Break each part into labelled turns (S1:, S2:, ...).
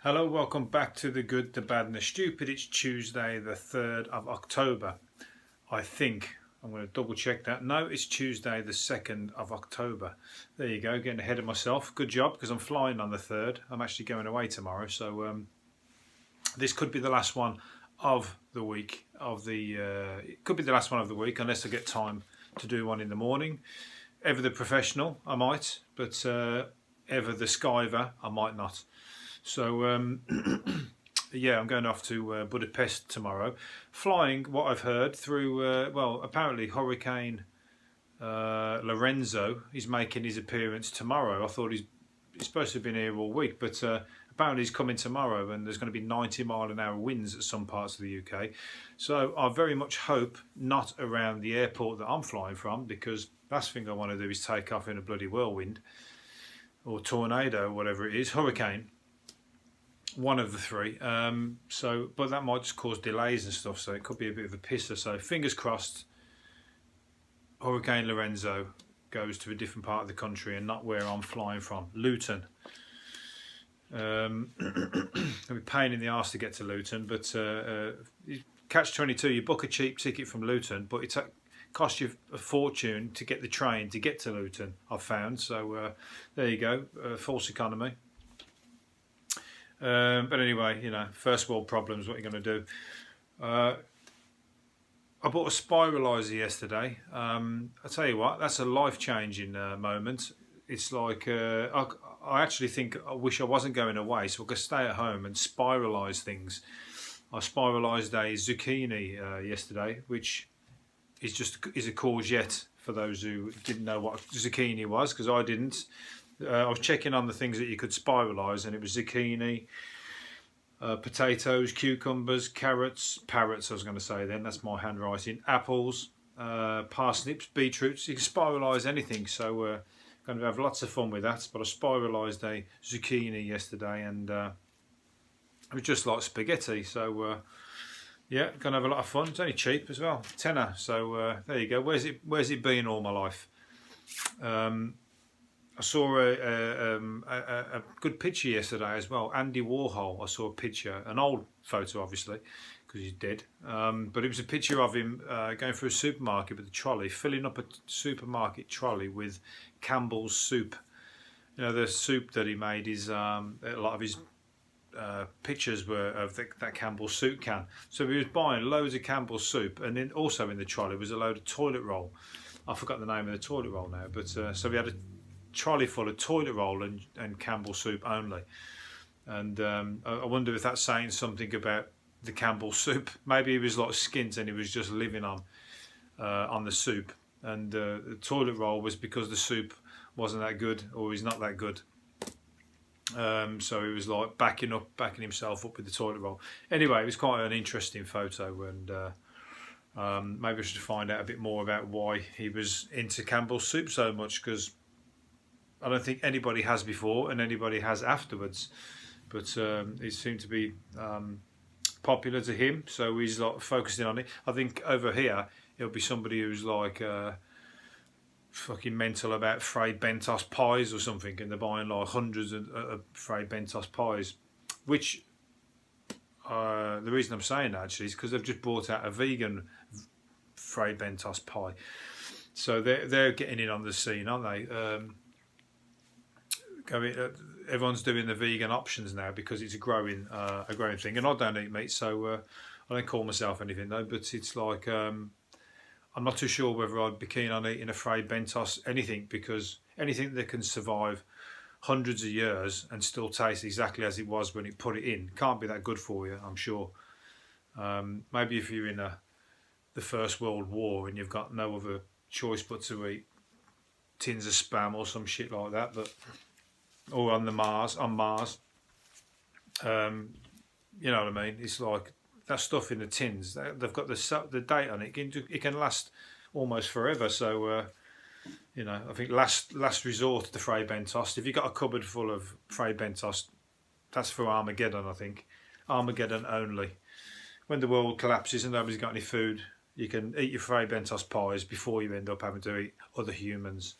S1: Hello, welcome back to The Good, the Bad and the Stupid. It's Tuesday the 3rd of October. I think. I'm going to double check that. No, it's Tuesday the 2nd of October. There you go, getting ahead of myself. Good job, because I'm flying on the 3rd. I'm actually going away tomorrow, so this could be the last one of the week. It could be the last one of the week, unless I get time to do one in the morning. Ever the professional, I might, but ever the skiver, I might not. So yeah, I'm going off to Budapest tomorrow, flying, what I've heard, through apparently Hurricane Lorenzo is making his appearance tomorrow. I thought he's supposed to have been here all week, but apparently he's coming tomorrow, and there's going to be 90-mile-an-hour winds at some parts of the UK. So I very much hope not around the airport that I'm flying from, because last thing I want to do is take off in a bloody whirlwind or tornado or whatever it is, hurricane. One of the three. But that might just cause delays and stuff, so it could be a bit of a pisser. So fingers crossed Hurricane Lorenzo goes to a different part of the country and not where I'm flying from, Luton. It'll be a pain in the arse to get to Luton, but catch 22, you book a cheap ticket from Luton, but it costs you a fortune to get the train to get to Luton, I've found. So there you go, false economy. But anyway, you know, first world problems, what you're going to do. I bought a spiralizer yesterday. I tell you what, that's a life-changing moment. It's like, I actually think I wish I wasn't going away, so I could stay at home and spiralise things. I spiralised a zucchini yesterday, which is a courgette, for those who didn't know what zucchini was, because I didn't. I was checking on the things that you could spiralise, and it was zucchini, potatoes, cucumbers, parrots I was going to say then, that's my handwriting, apples, parsnips, beetroots. You can spiralise anything, so we're going to have lots of fun with that. But I spiralised a zucchini yesterday, and it was just like spaghetti, so yeah, going to have a lot of fun. It's only cheap as well, tenner, so there you go. Where's it been all my life? I saw a good picture yesterday as well. Andy Warhol, I saw a picture, an old photo obviously, because he's dead. But it was a picture of him going through a supermarket with a trolley, filling up a supermarket trolley with Campbell's soup. You know, the soup that he made is, a lot of his pictures were of that Campbell's soup can. So he was buying loads of Campbell's soup, and then also in the trolley was a load of toilet roll. I forgot the name of the toilet roll now, but so we had a trolley full of toilet roll and Campbell soup only, and I wonder if that's saying something about the Campbell soup. Maybe he was like skint and he was just living on the soup, and the toilet roll was because the soup wasn't that good, or is not that good. So he was like backing himself up with the toilet roll. Anyway, it was quite an interesting photo, and maybe I should find out a bit more about why he was into Campbell's soup so much, because I don't think anybody has before and anybody has afterwards, but it seemed to be popular to him, so he's like focusing on it. I think over here it'll be somebody who's like fucking mental about Fray Bentos pies or something, and they're buying like hundreds of Fray Bentos pies, which the reason I'm saying that actually is because they've just brought out a vegan Fray Bentos pie, so they're getting in on the scene, aren't they? Everyone's doing the vegan options now because it's a growing thing, and I don't eat meat, so I don't call myself anything though. But it's like I'm not too sure whether I'd be keen on eating a Fray Bentos anything, because anything that can survive hundreds of years and still taste exactly as it was when it put it in can't be that good for you, I'm sure. Maybe if you're in the First World War and you've got no other choice but to eat tins of spam or some shit like that, but or on Mars, you know what I mean? It's like that stuff in the tins. They've got the date on it. It can last almost forever. So you know, I think last resort to the Fray Bentos. If you've got a cupboard full of Fray Bentos, that's for Armageddon. I think Armageddon only. When the world collapses and nobody's got any food, you can eat your Fray Bentos pies before you end up having to eat other humans.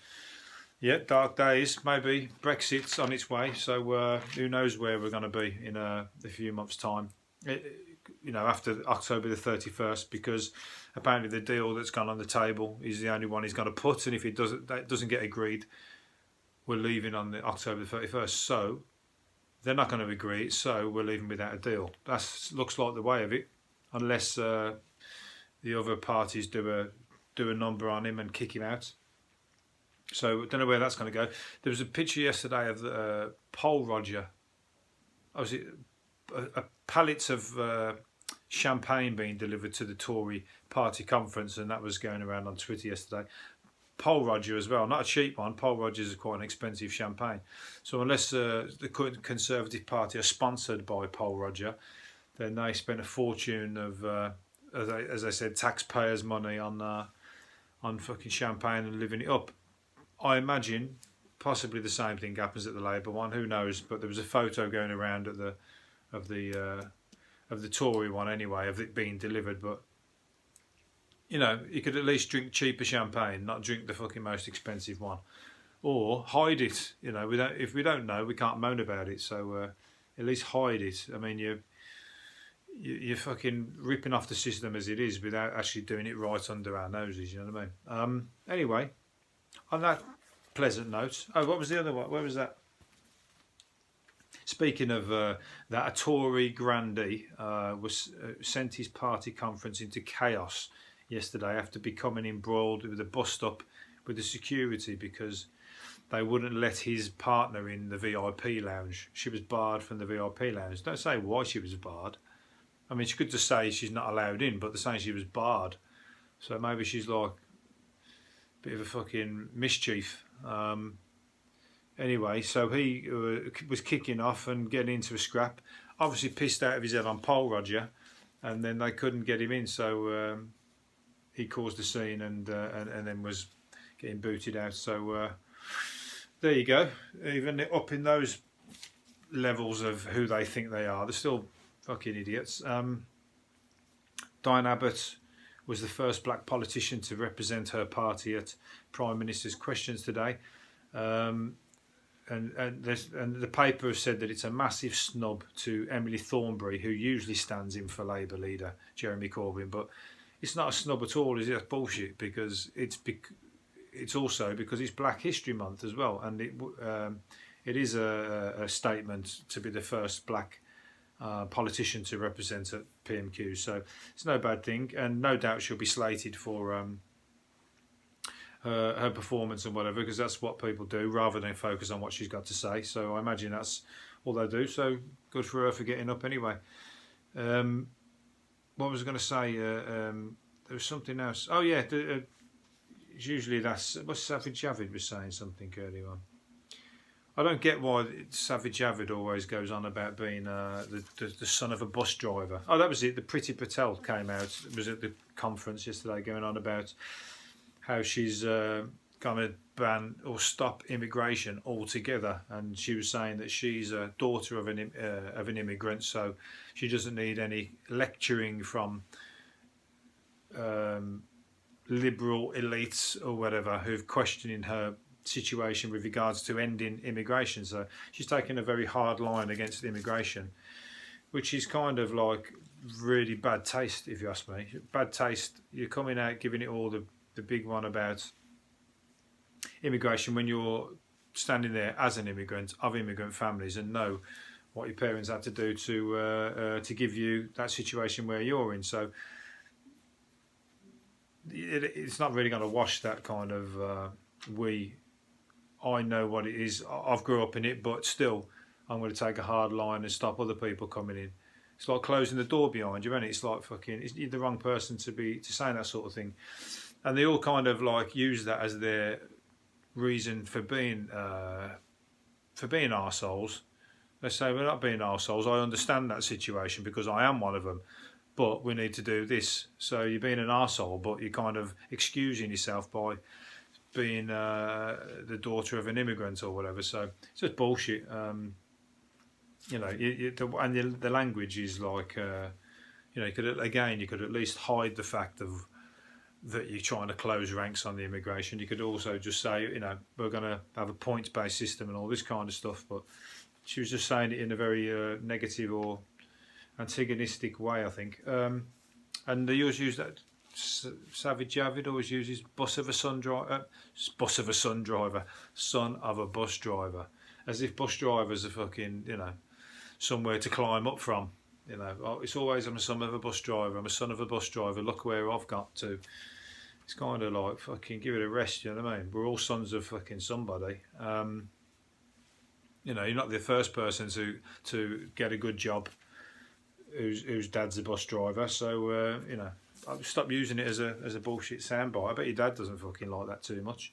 S1: Yeah, dark days. Maybe Brexit's on its way, so who knows where we're going to be in a few months' time. After October the 31st, because apparently the deal that's gone on the table is the only one he's going to put, and if that doesn't get agreed, we're leaving on the October the 31st. So they're not going to agree, so we're leaving without a deal. That looks like the way of it, unless the other parties do a number on him and kick him out. So I don't know where that's going to go. There was a picture yesterday of the Polroger. Was it a pallets of champagne being delivered to the Tory party conference, and that was going around on Twitter yesterday. Polroger as well, not a cheap one. Polroger is quite an expensive champagne. So unless the Conservative Party are sponsored by Polroger, then they spent a fortune of, as I said, taxpayers' money on fucking champagne and living it up. I imagine possibly the same thing happens at the Labour one. Who knows? But there was a photo going around at of the Tory one anyway, of it being delivered. But you could at least drink cheaper champagne, not drink the fucking most expensive one, or hide it. If we don't know, we can't moan about it. So at least hide it. I mean, you're fucking ripping off the system as it is without actually doing it right under our noses. You know what I mean? Anyway. On that pleasant note, what was the other one? Where was that? Speaking of that, a Tory grandee sent his party conference into chaos yesterday after becoming embroiled with a bust-up with the security because they wouldn't let his partner in the VIP lounge. She was barred from the VIP lounge. Don't say why she was barred. I mean, she could just say she's not allowed in, but they're saying she was barred. So maybe she's like bit of a fucking mischief. Anyway, so he was kicking off and getting into a scrap. Obviously pissed out of his head on Polroger, and then they couldn't get him in. So he caused a scene and then was getting booted out. So there you go. Even up in those levels of who they think they are, they're still fucking idiots. Diane Abbott was the first black politician to represent her party at Prime Minister's Questions today. And the paper has said that it's a massive snub to Emily Thornberry, who usually stands in for Labour leader Jeremy Corbyn. But it's not a snub at all, is it? That's bullshit, because it's also because it's Black History Month as well, and it is a statement to be the first black politician to represent at PMQ, so it's no bad thing, and no doubt she'll be slated for her performance and whatever, because that's what people do rather than focus on what she's got to say. So I imagine that's all they do. So good for her for getting up anyway. What was I going to say? There was something else. Oh yeah, usually that's what Savage Javid was saying something earlier on. I don't get why Savage Javid always goes on about being the son of a bus driver. Oh, that was it. The Priti Patel came out. It was at the conference yesterday going on about how she's going to ban or stop immigration altogether. And she was saying that she's a daughter of an immigrant, so she doesn't need any lecturing from liberal elites or whatever who've questioning her situation with regards to ending immigration. So she's taken a very hard line against immigration, which is kind of like really bad taste, if you ask me. Bad taste. You're coming out giving it all the big one about immigration when you're standing there as an immigrant of immigrant families and know what your parents had to do to give you that situation where you're in. So it's not really going to wash that kind of I know what it is. I've grew up in it, but still, I'm going to take a hard line and stop other people coming in. It's like closing the door behind you, and it's like fucking. You're the wrong person to say that sort of thing. And they all kind of like use that as their reason for being arseholes. They say we're not being arseholes. I understand that situation because I am one of them. But we need to do this. So you're being an arsehole, but you're kind of excusing yourself by being the daughter of an immigrant or whatever. So it's just bullshit. And the language is like, you could at least hide the fact of that you're trying to close ranks on the immigration. You could also just say, you know, we're going to have a points-based system and all this kind of stuff. But she was just saying it in a very negative or antagonistic way, I think. And they always use that. Savage Javid always uses son of a bus driver, as if bus drivers are fucking, you know, somewhere to climb up from. You know, oh, it's always I'm a son of a bus driver. I'm a son of a bus driver. Look where I've got to. It's kind of like fucking give it a rest. You know what I mean? We're all sons of fucking somebody. You know, you're not the first person to get a good job whose dad's a bus driver. So you know, I'll stop using it as a bullshit soundbite. I bet your dad doesn't fucking like that too much.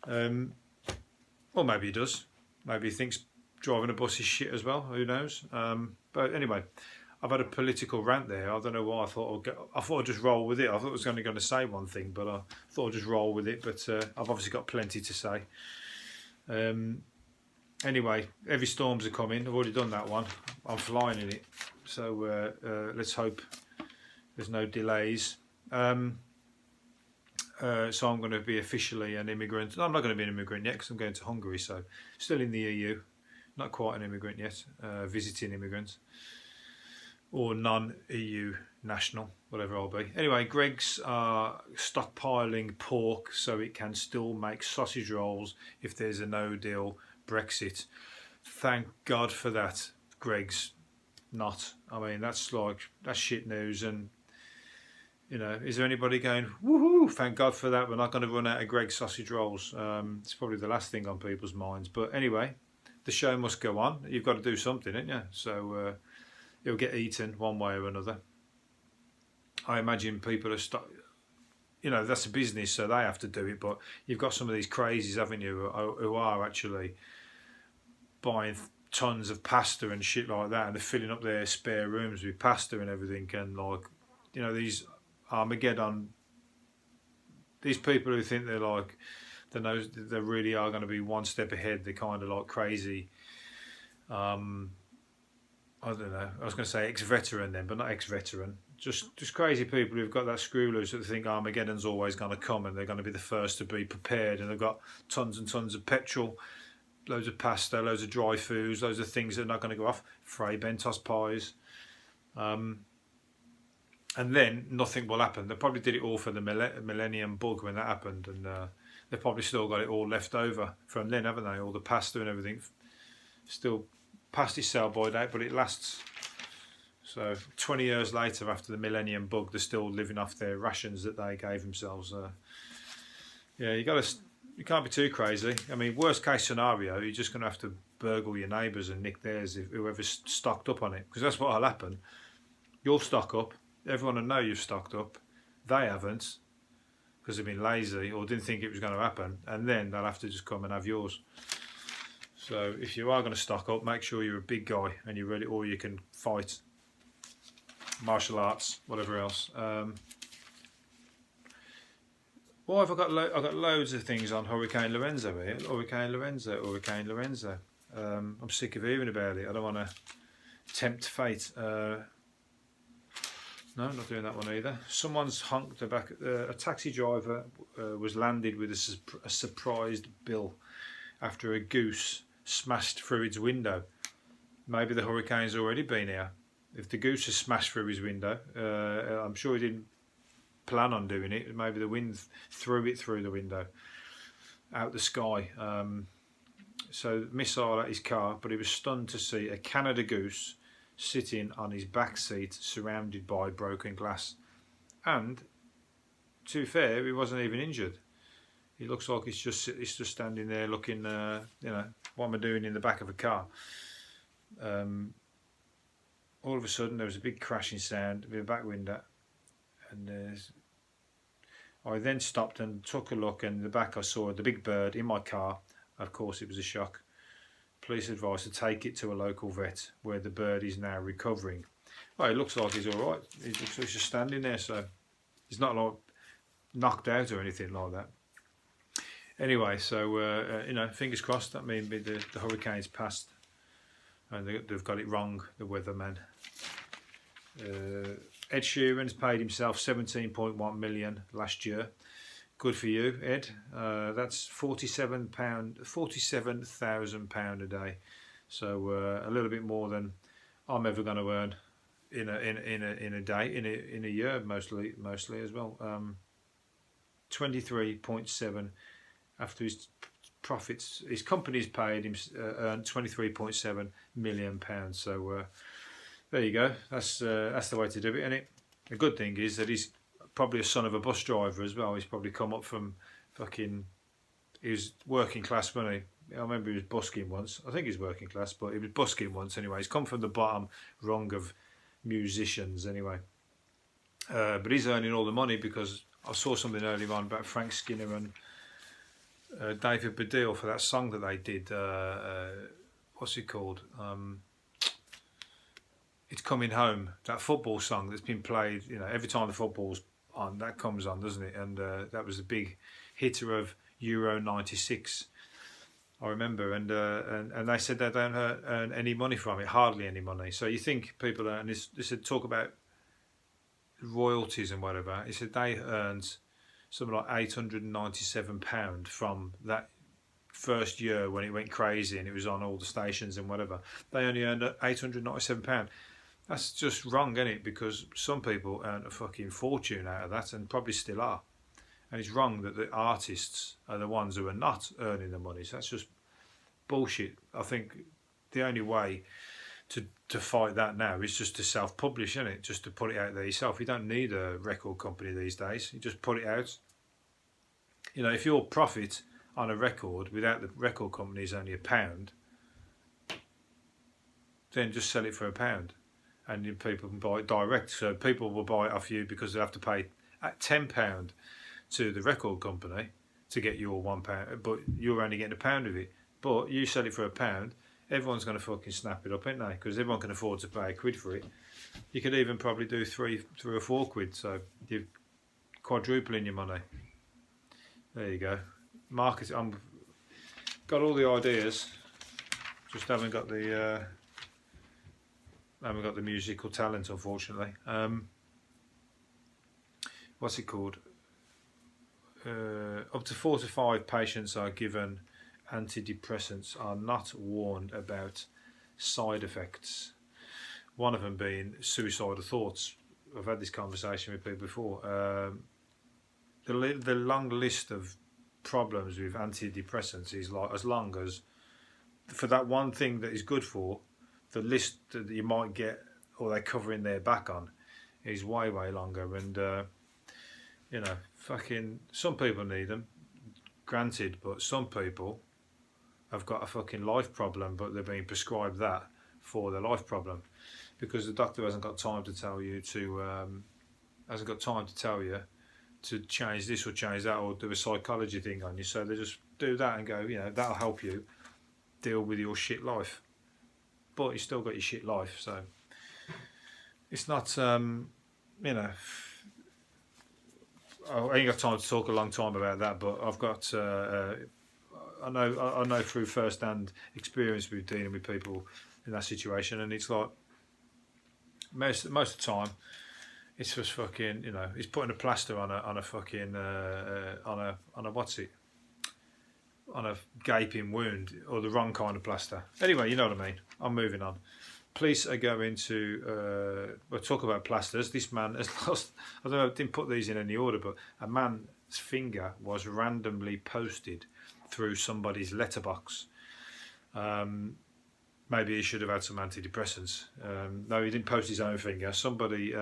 S1: Or maybe he does. Maybe he thinks driving a bus is shit as well. Who knows? But anyway, I've had a political rant there. I don't know why. I thought I'd just roll with it. I thought I was only going to say one thing, but I thought I'd just roll with it. But I've obviously got plenty to say. Anyway, heavy storms are coming. I've already done that one. I'm flying in it. So let's hope there's no delays. So I'm going to be officially an immigrant. No, I'm not going to be an immigrant yet because I'm going to Hungary. So still in the EU. Not quite an immigrant yet. Visiting immigrant. Or non-EU national, whatever I'll be. Anyway, Greggs are stockpiling pork so it can still make sausage rolls if there's a no-deal Brexit. Thank God for that, Greggs. Not. I mean, that's shit news. And, you know, is there anybody going, woohoo, thank God for that, we're not going to run out of Greggs sausage rolls? It's probably the last thing on people's minds. But anyway, the show must go on. You've got to do something, haven't you? So it'll get eaten one way or another. I imagine people are you know, that's a business, so they have to do it. But you've got some of these crazies, haven't you, who are actually buying tons of pasta and shit like that, and they're filling up their spare rooms with pasta and everything. And like, you know, these Armageddon, these people who think they're like, they know they really are going to be one step ahead. They're kind of like crazy. I don't know. I was going to say ex-veteran then, but not ex-veteran. Just crazy people who've got that screw loose that think Armageddon's always going to come and they're going to be the first to be prepared, and they've got tons and tons of petrol, loads of pasta, loads of dry foods, loads of things that are not going to go off. Frey Bentos pies. And then nothing will happen. They probably did it all for the millennium bug when that happened, and they've probably still got it all left over from then, haven't they? All the pasta and everything still past its sell-by date, but it lasts. So 20 years later, after the millennium bug, they're still living off their rations that they gave themselves. Yeah, you can't be too crazy. I mean, worst case scenario, you're just going to have to burgle your neighbours and nick theirs if whoever's stocked up on it, because that's what'll happen. You'll stock up. Everyone will know you've stocked up. They haven't, because they've been lazy or didn't think it was going to happen, and then they'll have to just come and have yours. So if you are going to stock up, make sure you're a big guy and you're ready, or you can fight, martial arts, whatever else. Well, I've got loads of things on Hurricane Lorenzo here. Hurricane Lorenzo. I'm sick of hearing about it. I don't want to tempt fate. No, not doing that one either. Someone's honked the back. A taxi driver was landed with a surprised bill after a goose smashed through its window. Maybe the hurricane's already been here. If the goose has smashed through his window, I'm sure he didn't plan on doing it. Maybe the wind threw it through the window, out the sky. So missile at his car, but he was stunned to see a Canada goose sitting on his back seat, surrounded by broken glass. And to be fair, he wasn't even injured. He looks like he's just standing there looking, you know, what am I doing in the back of a car? All of a sudden, there was a big crashing sound with the back window, and I then stopped and took a look, and in the back I saw the big bird in my car. Of course, it was a shock. Police advised to take it to a local vet, where the bird is now recovering. Well, it looks like he's all right. He looks like he's just standing there, so he's not like knocked out or anything like that. Anyway, so you know, fingers crossed. That means the hurricane's passed, and they've got it wrong, the weathermen. Ed Sheeran's paid himself 17.1 million last year. Good for you, Ed. That's £47,000 a day. So a little bit more than I'm ever going to earn in a day, in a year, mostly as well. 23.7 after his profits. His company's paid him earned £23.7 million. So there you go. That's the way to do it, isn't it? The good thing is that he's probably a son of a bus driver as well. He's probably come up from he was working class money. I remember he was busking once. I think he's working class, but he was busking once anyway. He's come from the bottom rung of musicians anyway. But he's earning all the money because I saw something earlier on about Frank Skinner and David Baddiel for that song that they did. What's it called? It's Coming Home. That football song that's been played. Every time the football's on, that comes on, doesn't it? And that was a big hitter of Euro '96. I remember, and they said they don't earn any money from it, hardly any money. So you think people earn this? They said talk about royalties and whatever. He said they earned something like £897 from that first year when it went crazy and it was on all the stations and whatever. They only earned £897. That's just wrong, isn't it? Because some people earn a fucking fortune out of that and probably still are. And it's wrong that the artists are the ones who are not earning the money. So that's just bullshit. I think the only way to fight that now is just to self-publish, isn't it? Just to put it out there yourself. You don't need a record company these days. You just put it out. If your profit on a record without the record company is only £1, then just sell it for £1. And people can buy it direct. So people will buy it off you because they have to pay at £10 to the record company to get your £1, but you're only getting £1 of it. But you sell it for £1, everyone's going to fucking snap it up, ain't they? Because everyone can afford to pay £1 for it. You could even probably do three or £4, so you're quadrupling your money. There you go. Market. I'm got all the ideas, just haven't got the musical talent, unfortunately. What's it called? Up to 4 to 5 patients are given antidepressants are not warned about side effects. One of them being suicidal thoughts. I've had this conversation with people before. The long list of problems with antidepressants is like as long as for that one thing that is good for, the list that you might get or they're covering their back on is way longer. And fucking some people need them, granted, but some people have got a fucking life problem, but they're being prescribed that for their life problem because the doctor hasn't got time to tell you to change this or change that or do a psychology thing on you. So they just do that and go, that'll help you deal with your shit life. But you still got your shit life, so it's not, I ain't got time to talk a long time about that, but I've got, I know through first-hand experience with dealing with people in that situation, and it's like most of the time, it's just fucking, it's putting a plaster on a fucking on a what's it, on a gaping wound, or the wrong kind of plaster. Anyway, you know what I mean. I'm moving on. Police are going to we'll talk about plasters. This man has lost, I don't know, I didn't put these in any order, but a man's finger was randomly posted through somebody's letterbox. Maybe he should have had some antidepressants. No, he didn't post his own finger. Somebody,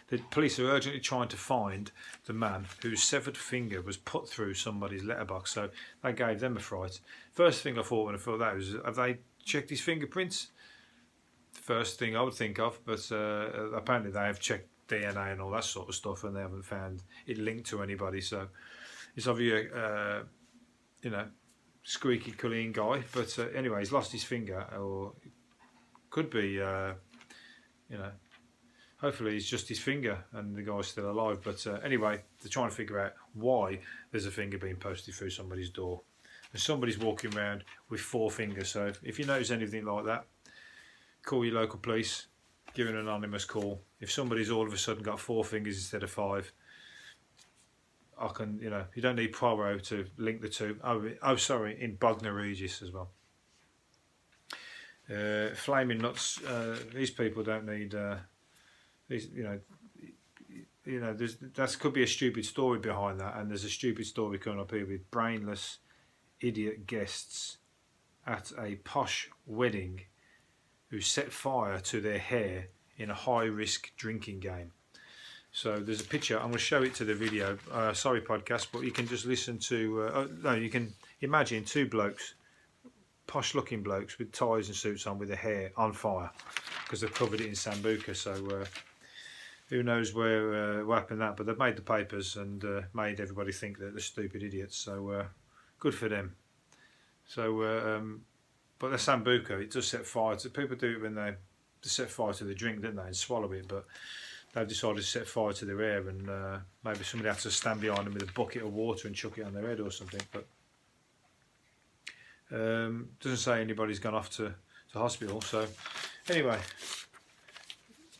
S1: the police are urgently trying to find the man whose severed finger was put through somebody's letterbox. So they gave them a fright. First thing I thought when I thought that was, have they checked his fingerprints? First thing I would think of, but apparently they have checked DNA and all that sort of stuff, and they haven't found it linked to anybody. So it's obviously squeaky clean guy. But anyway, he's lost his finger, or could be, hopefully it's just his finger and the guy's still alive. But anyway, they're trying to figure out why there's a finger being posted through somebody's door. And somebody's walking around with 4 fingers. So if you notice anything like that, call your local police. give an anonymous call. If somebody's all of a sudden got 4 fingers instead of 5, I can, you don't need Poirot to link the two. Oh, sorry, in Bognor Regis as well. Flaming nuts. These people don't need. These, that could be a stupid story behind that, and there's a stupid story coming up here with brainless idiot guests at a posh wedding who set fire to their hair in a high-risk drinking game. So there's a picture. I'm going to show it to the video. Sorry, podcast, but you can just listen to. You can imagine 2 blokes, posh-looking blokes with ties and suits on, with their hair on fire because they've covered it in Sambuca. So who knows what happened that? But they've made the papers and made everybody think that they're stupid idiots. So good for them. So, but the Sambuca, it does set fire to. People do it when they set fire to the drink, don't they, and swallow it, but they've decided to set fire to their hair, and maybe somebody has to stand behind them with a bucket of water and chuck it on their head or something. But doesn't say anybody's gone off to hospital. So anyway,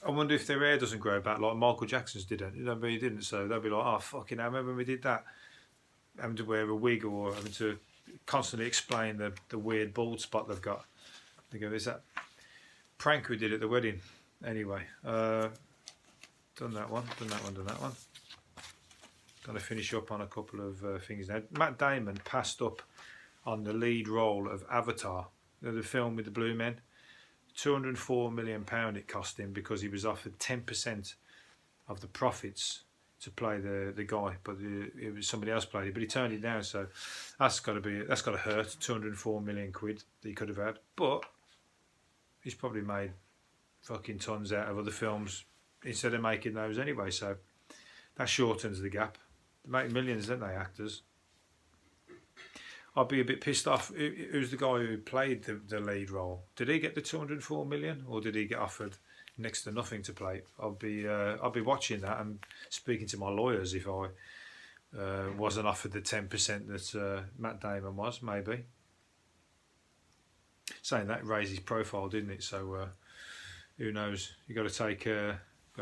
S1: I wonder if their hair doesn't grow back like Michael Jackson's didn't. But he didn't. So they'll be like, oh fucking hell, remember when we did that? Having to wear a wig or having to constantly explain the weird bald spot they've got. They go, is that prank we did at the wedding? Anyway. Done that one. Going to finish up on a couple of things now. Matt Damon passed up on the lead role of Avatar, the film with the blue men. £204 million it cost him because he was offered 10% of the profits to play the guy, but it was somebody else played it. But he turned it down, so that's got to hurt. £204 million that he could have had, but he's probably made fucking tons out of other films instead of making those anyway, so that shortens the gap. They make millions, don't they, actors? I'd be a bit pissed off. Who's the guy who played the lead role? Did he get the 204 million, or did he get offered next to nothing to play? I'll be watching that and speaking to my lawyers if I wasn't offered the 10% that Matt Damon was. Maybe saying that raised his profile, didn't it? So who knows? You got to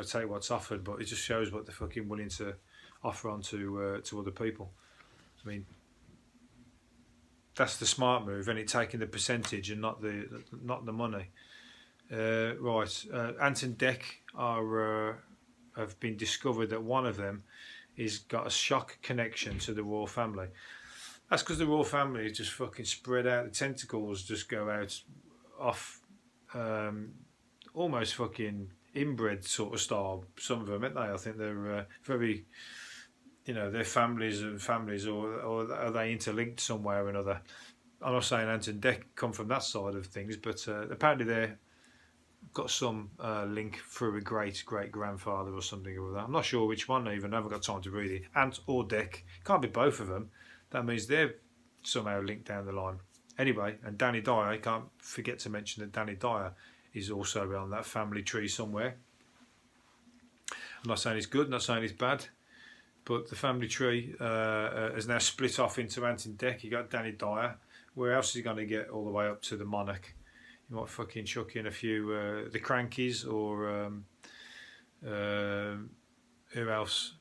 S1: take what's offered, but it just shows what they're fucking willing to offer on to other people. I mean, that's the smart move, and it taking the percentage and not the money. Right, Ant and Dec have been discovered that one of them is got a shock connection to the royal family. That's because the royal family is just fucking spread out. The tentacles just go out off, almost fucking inbred sort of style. Some of them, aren't they? I think they're very, they're families, or are they interlinked somewhere or another? I'm not saying Ant and Dec come from that side of things, but apparently they've got some link through a great-great-grandfather or something or other. I'm not sure which one even. I haven't got time to read it. Ant or Dec. Can't be both of them. That means they're somehow linked down the line. Anyway, and Danny Dyer, I can't forget to mention that Danny Dyer is also on that family tree somewhere. I'm not saying it's good, I'm not saying it's bad, but the family tree has now split off into Ant and Dec. You got Danny Dyer. Where else is he going to get all the way up to the monarch? You might fucking chuck in a few the Crankies, or who else?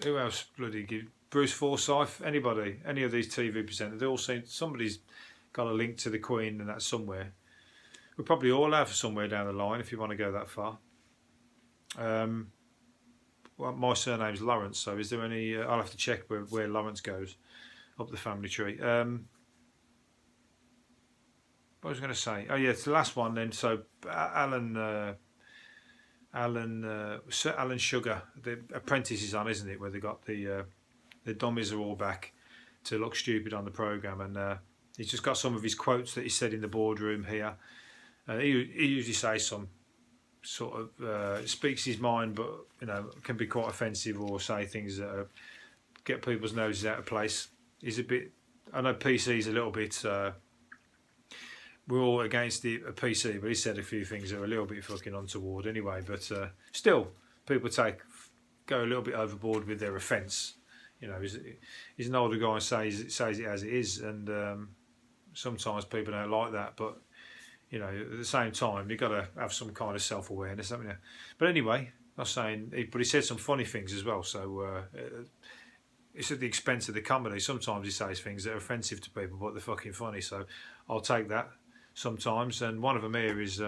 S1: Who else bloody give Bruce Forsyth? Anybody? Any of these TV presenters? They all seem somebody's got a link to the Queen and that somewhere. We probably all have somewhere down the line if you want to go that far. Well, my surname's Lawrence, so is there any? I'll have to check where Lawrence goes up the family tree. What was I going to say? Oh yeah, it's the last one then. So Sir Alan Sugar, the Apprentice is on, isn't it? Where they got the dummies are all back to look stupid on the programme, and he's just got some of his quotes that he said in the boardroom here. He usually says some sort of speaks his mind, but can be quite offensive or say things that get people's noses out of place. He's a bit. I know PC's a little bit. We're all against a PC, but he said a few things that are a little bit fucking untoward anyway. But still, people go a little bit overboard with their offence. He's an older guy and says it as it is, and sometimes people don't like that. But you know, at the same time, you've got to have some kind of self-awareness, haven't you? But anyway, not saying, but he said some funny things as well. So it's at the expense of the comedy. Sometimes he says things that are offensive to people, but they're fucking funny. So I'll take that sometimes. And one of them here is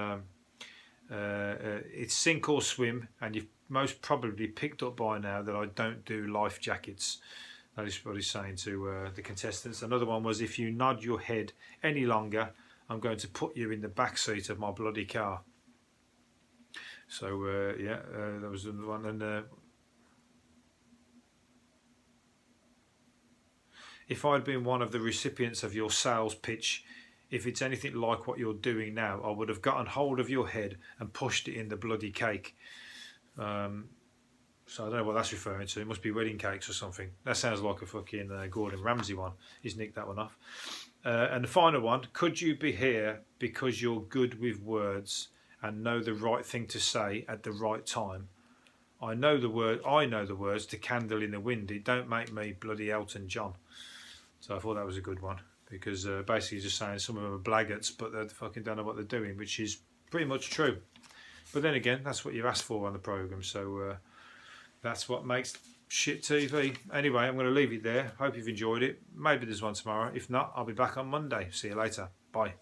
S1: it's sink or swim, and you've most probably picked up by now that I don't do life jackets. That is what he's saying to the contestants. Another one was, if you nod your head any longer, I'm going to put you in the back seat of my bloody car. So yeah, that was another one. And if I'd been one of the recipients of your sales pitch, if it's anything like what you're doing now, I would have gotten hold of your head and pushed it in the bloody cake. So I don't know what that's referring to. It must be wedding cakes or something. That sounds like a fucking Gordon Ramsay one. He's nicked that one off. And the final one, could you be here because you're good with words and know the right thing to say at the right time? I know the words to Candle in the Wind. It don't make me bloody Elton John. So I thought that was a good one, because basically just saying some of them are blackguards, but they fucking don't know what they're doing, which is pretty much true. But then again, that's what you've asked for on the programme, so that's what makes shit TV. Anyway, I'm going to leave it there. Hope you've enjoyed it. Maybe there's one tomorrow. If not, I'll be back on Monday. See you later. Bye.